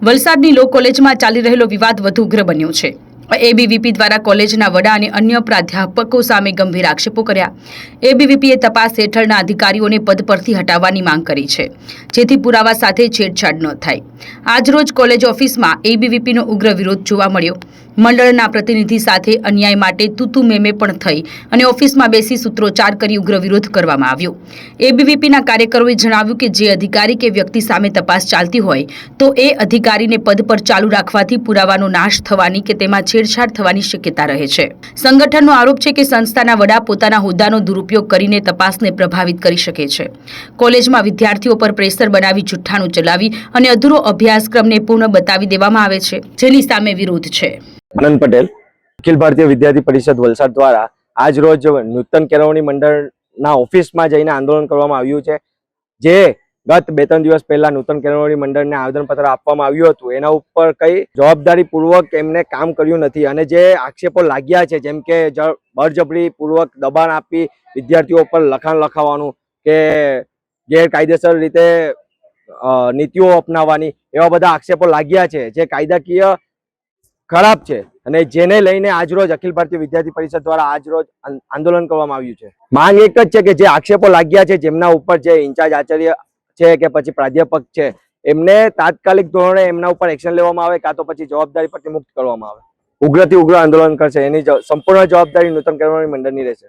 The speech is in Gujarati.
વલસાડની લો કોલેજમાં ચાલી રહેલો વિવાદ વધુ ઉગ્ર બન્યો છે। એબીવીપી દ્વારા કોલેજના વડા અને અન્ય પ્રાધ્યાપકો સામે ગંભીર આક્ષેપો કર્યા। એબીવીપીએ તપાસ હેઠળના અધિકારીઓને પદ પરથી હટાવવાની માંગ કરી છે, જેથી પુરાવા સાથે છેડછાડ ન થાય। આજરોજ કોલેજ ઓફિસમાં એબીવીપીનો ઉગ્ર વિરોધ જોવા મળ્યો। મંડળના પ્રતિનિધિ સાથે અન્યાય માટે તૂતુ મેમે પણ થઈ અને ઓફિસમાં બેસી સૂત્રોચ્ચાર કરી ઉગ્ર વિરોધ કરવામાં આવ્યો। એબીવીપીના કાર્યકરોએ જણાવ્યું કે જે અધિકારી કે વ્યક્તિ સામે તપાસ ચાલતી હોય તો એ અધિકારીને પદ પર ચાલુ રાખવાથી પુરાવાનો નાશ થવાની કે તેમાં છેડછાડ થવાની શક્યતા રહે છે। સંગઠનનો આરોપ છે કે સંસ્થાના વડા પોતાના હોદ્દાનો દુરુપયોગ કરીને તપાસને પ્રભાવિત કરી શકે છે। કોલેજમાં વિદ્યાર્થીઓ પર પ્રેશર બનાવી જુઠ્ઠાણું ચલાવી અને અધૂરો અભ્યાસક્રમને પૂર્ણ બતાવી દેવામાં આવે છે, જેની સામે વિરોધ છે। આનંદ પટેલ, અખિલ ભારતીય વિદ્યાર્થી પરિષદ વલસાડ દ્વારા આજ રોજ નૂતન કેળવણી મંડળના ઓફિસમાં જઈને આંદોલન કરવામાં આવ્યું છે। જે ગત 2-3 દિવસ પહેલા નૂતન કેળવણી મંડળને આવેદનપત્ર આપવામાં આવ્યું હતું, એના ઉપર કઈ જવાબદારીપૂર્વક એમને કામ કર્યું નથી અને જે આક્ષેપો લાગ્યા છે, જેમ કે બળજબરીપૂર્વક દબાણ આપી વિદ્યાર્થીઓ પર લખાણ લખાવવાનું કે ગેરકાયદેસર રીતે નીતિઓ અપનાવવાની, એવા બધા આક્ષેપો લાગ્યા છે, જે કાયદાકીય ખરાબ છે અને જેને લઈને આજરોજ અખિલ ભારતીય વિદ્યાર્થી પરિષદ દ્વારા આજરોજ આંદોલન કરવામાં આવ્યું છે। માંગ એક જ છે કે જે આક્ષેપો લાગ્યા છે, જેમના ઉપર જે ઇન્ચાર્જ આચાર્ય છે કે પછી પ્રાધ્યાપક છે, એમને તાત્કાલિક ધોરણે એમના ઉપર એક્શન લેવામાં આવે, કાં તો પછી જવાબદારી પરથી મુક્ત કરવામાં આવે। ઉગ્રથી ઉગ્ર આંદોલન કરશે, એની સંપૂર્ણ જવાબદારી નૂતન કેળવણી મંડળની રહેશે।